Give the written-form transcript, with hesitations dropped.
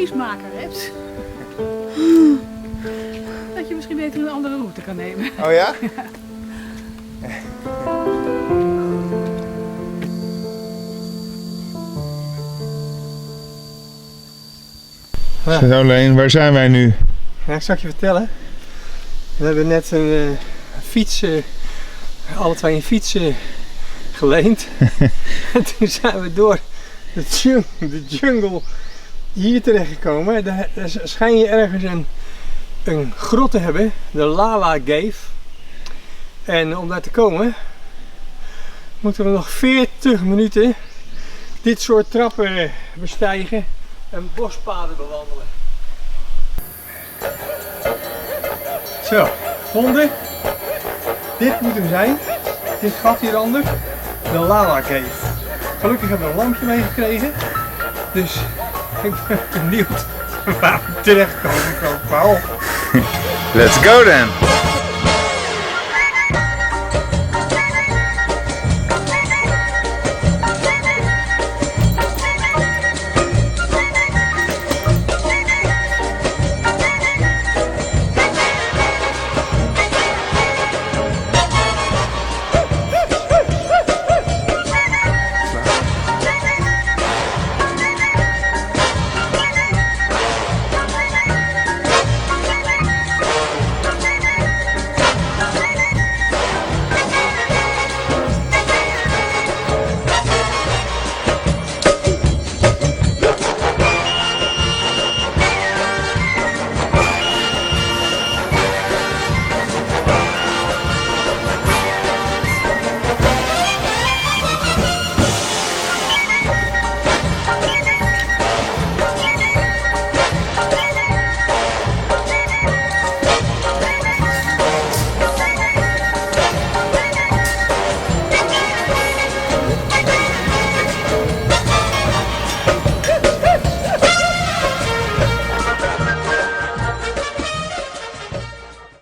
keuzemaker hebt. Dat je misschien beter een andere route kan nemen. Oh ja? Zo Leen, waar zijn wij nu? Ja, ik zal je vertellen. We hebben net een fiets, alle twee een fiets geleend. En toen zijn we door de jungle hier terechtgekomen. Daar schijn je ergens een grot te hebben, de Lala Cave. En om daar te komen moeten we nog 40 minuten dit soort trappen bestijgen en bospaden bewandelen. Zo, gevonden. Dit moet hem zijn. Dit gat hieronder. De Lala Cave. Gelukkig hebben we een lampje meegekregen. Dus ik ben benieuwd waar we terechtkomen. Let's go then!